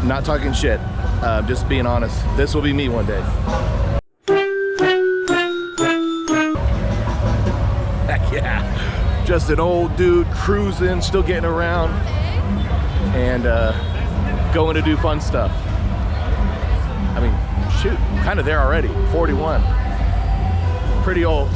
Not talking shit, just being honest. This will be me one day. Heck yeah. Just an old dude cruising, still getting around, and going to do fun stuff. I mean, shoot, kind of there already, 41. Pretty old.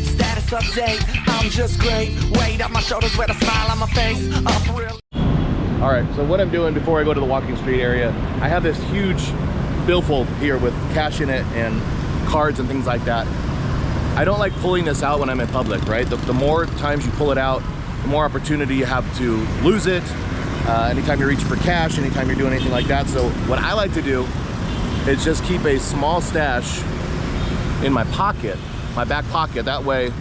Status update, I'm just great. Weight on my shoulders with a smile on my face. Up real. All right, so what I'm doing before I go to the walking street area, I have this huge billfold here with cash in it and cards and things like that. I don't like pulling this out when I'm in public, right? The more times you pull it out, the more opportunity you have to lose it. Anytime you're reaching for cash, anytime you're doing anything like that. So what I like to do is just keep a small stash in my pocket, my back pocket. That way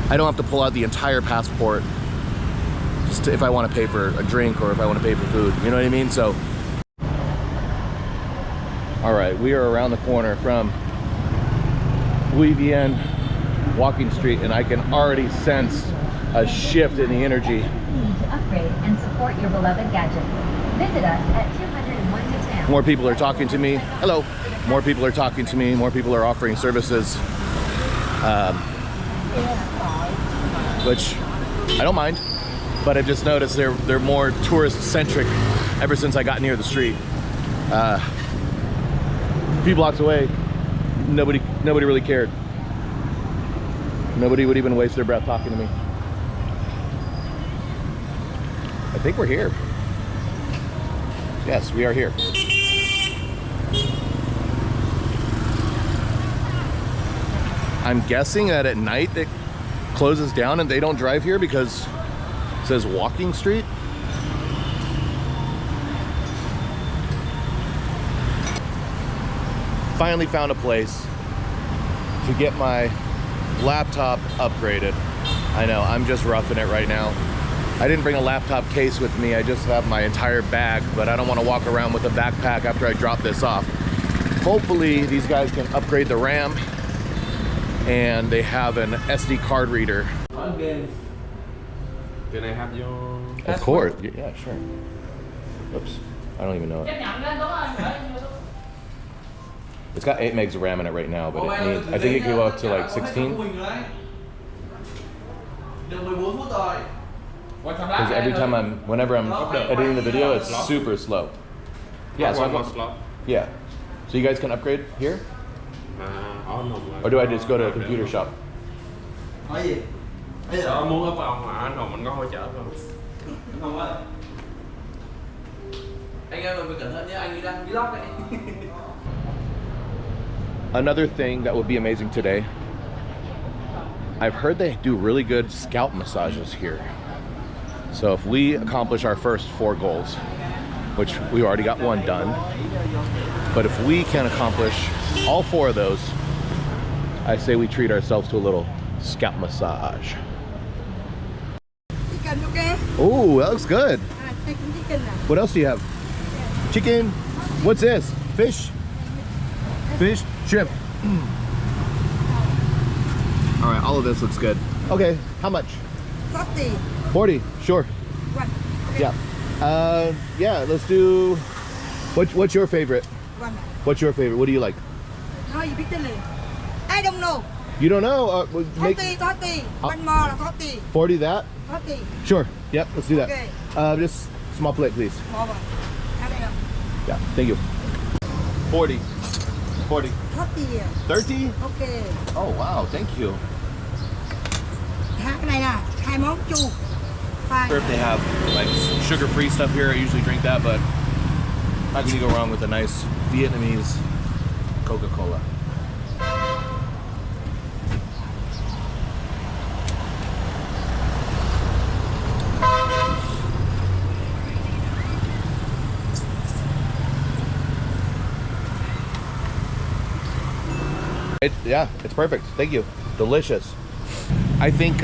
I don't have to pull out the entire passport just if I want to pay for a drink or if I want to pay for food, you know what I mean? So, all right, we are around the corner from Bui Vien Walking Street, and I can already sense a shift in the energy. To upgrade and support your beloved gadget. Visit us at 201 Midtown. More people are talking to me. Hello. More people are talking to me. More people are offering services, which I don't mind. But I've just noticed they're more tourist-centric ever since I got near the street. A few blocks away, nobody really cared. Nobody would even waste their breath talking to me. I think we're here. Yes, we are here. I'm guessing that at night it closes down and they don't drive here because it says walking street. Finally found a place to get my laptop upgraded. I know, I'm just roughing it right now. I didn't bring a laptop case with me, I just have my entire bag, but I don't want to walk around with a backpack after I drop this off. Hopefully these guys can upgrade the RAM and they have an SD card reader. Can I have your Of course, yeah, sure. Oops, I don't even know it. It's got 8 megs of RAM in it right now, but it needs, I think it can go up to like 16. Because every time whenever I'm editing the video, it's super slow. Yeah, so yeah. So you guys can upgrade here? Or do I just go to a computer shop? Another thing that would be amazing today, I've heard they do really good scalp massages here. So if we accomplish our first 4 goals, which we already got 1 done, but if we can accomplish all 4 of those, I say we treat ourselves to a little scalp massage. Oh, that looks good. What else do you have? Chicken. What's this? Fish? Fish? Shrimp. All right, all of this looks good. Okay, how much? 40. 40, sure. One. Okay. Yeah. Yeah, let's do, what's your favorite? One. What's your favorite? What do you like? No, you pick the name. I don't know. You don't know? Make 40. One more, 40. 40 that? 40. Sure, yep, let's do that. Okay. Just small plate, please. Small one. Have it. Yeah, thank you. 40. 40. 40. 30? Okay. Oh, wow, thank you. Cái này là 2 món chu. Fine. If they have like sugar-free stuff here, I usually drink that, but how can you go wrong with a nice Vietnamese Coca-Cola? Yeah, it's perfect. Thank you. Delicious. I think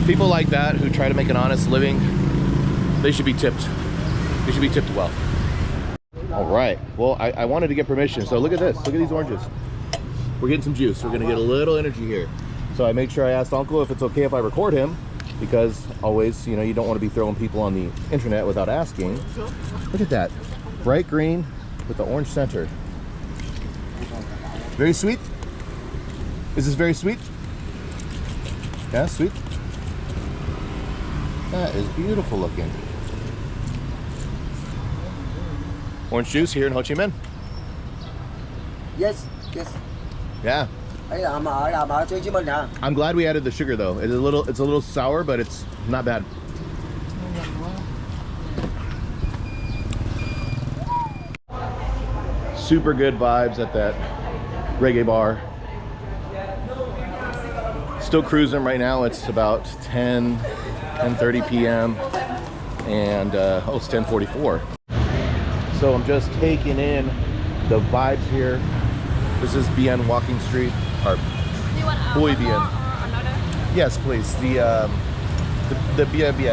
people like that who try to make an honest living, they should be tipped. They should be tipped well. All right. Well, I wanted to get permission. So look at this. Look at these oranges. We're getting some juice. We're going to get a little energy here. So I made sure I asked Uncle if it's okay if I record him, because always, you know, you don't want to be throwing people on the internet without asking. Look at that. Bright green with the orange center. Very sweet? Is this very sweet? Yeah, sweet. That is beautiful looking. Orange juice here in Ho Chi Minh. Yes, yes. Yeah. Đây là làm ở Hồ Chí Minh hả? I'm glad we added the sugar though. It's a little sour, but it's not bad. Super good vibes at that reggae bar. Still cruising right now. It's about 10:30 p.m. and oh, it's 10:44. So I'm just taking in the vibes here. This is Bui Vien Walking Street, or Do you want Bui one Vien. more or another? Yes, please. The Bui Vien. Do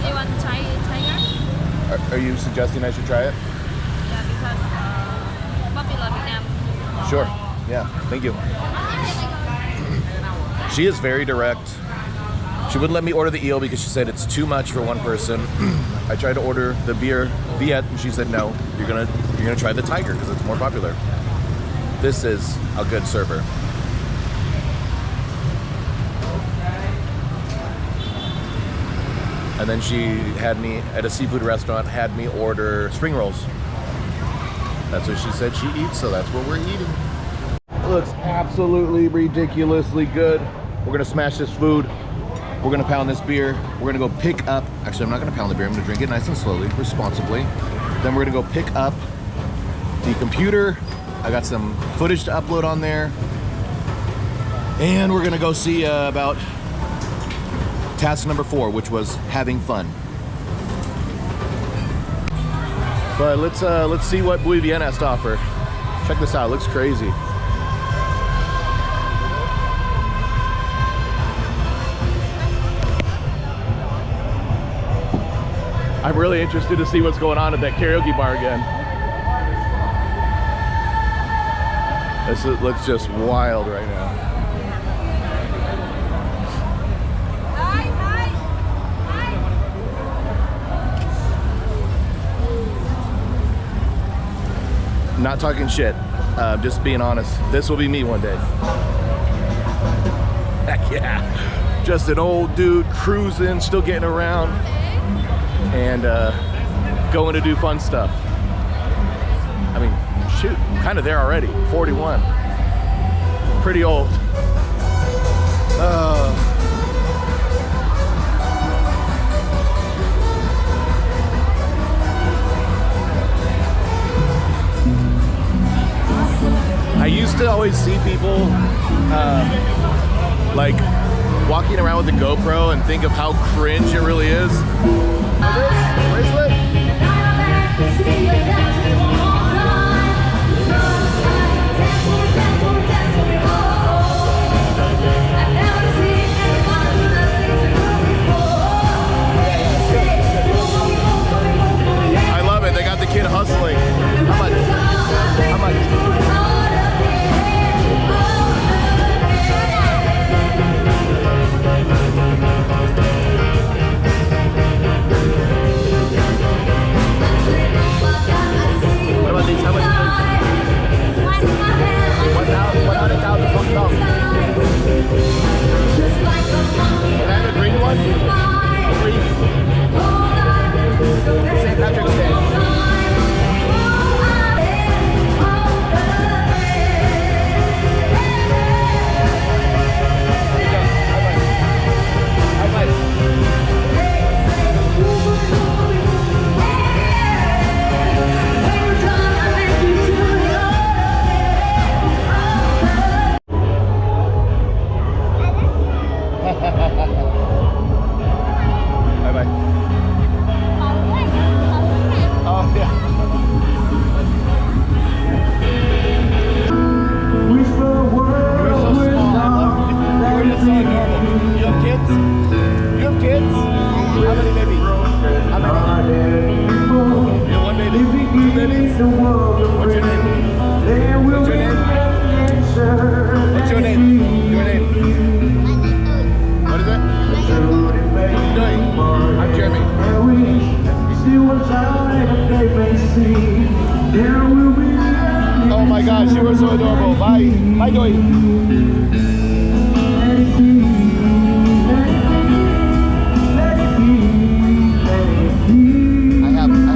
you want to try tiger? Are you suggesting I should try it? Yeah, because popular Vietnam. Sure. Yeah. Thank you. She is very direct. She wouldn't let me order the eel because she said it's too much for one person. I tried to order the beer Viet and she said no. You're gonna try the tiger because it's more popular. This is a good server. And then she had me at a seafood restaurant, had me order spring rolls. That's what she said she eats, so that's what we're eating. It looks absolutely ridiculously good. We're gonna smash this food. We're gonna pound this beer. We're gonna go pick up, actually I'm not gonna pound the beer, I'm gonna drink it nice and slowly, responsibly. Then we're gonna go pick up the computer. I got some footage to upload on there. And we're gonna go see about task number 4, which was having fun. But let's see what Bui Vien has to offer. Check this out, it looks crazy. I'm really interested to see what's going on at that karaoke bar again. This looks just wild right now. Not talking shit, just being honest. This will be me one day. Heck yeah. Just an old dude cruising, still getting around. And going to do fun stuff. I mean, shoot, I'm kind of there already. 41. Pretty old. I used to always see people like walking around with a GoPro and think of how cringe it really is. Bracelet? I love it. They got the kid hustling. How much? How much? Josh, you were so adorable. Bye. Bye, Joy. I have one.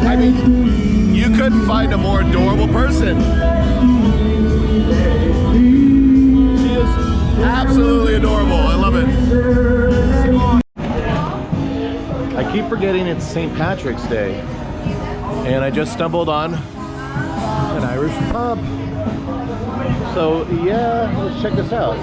I mean, you couldn't find a more adorable person. She is absolutely adorable. I love it. I keep forgetting it's St. Patrick's Day, and I just stumbled on an Irish pub. So yeah, let's check this out.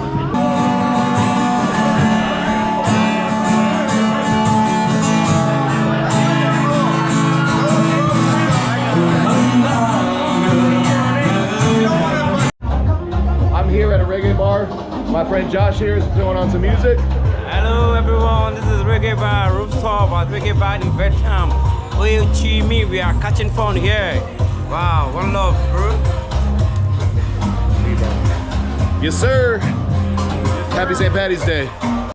I'm here at a reggae bar. My friend Josh here is throwing on some music. Hello everyone, this is Reggae Bar Rooftop at Reggae Bar in Vietnam. Ho Chi Minh, we are catching fun here. Wow, one love, bro. Yes, sir. Happy St. Patty's Day.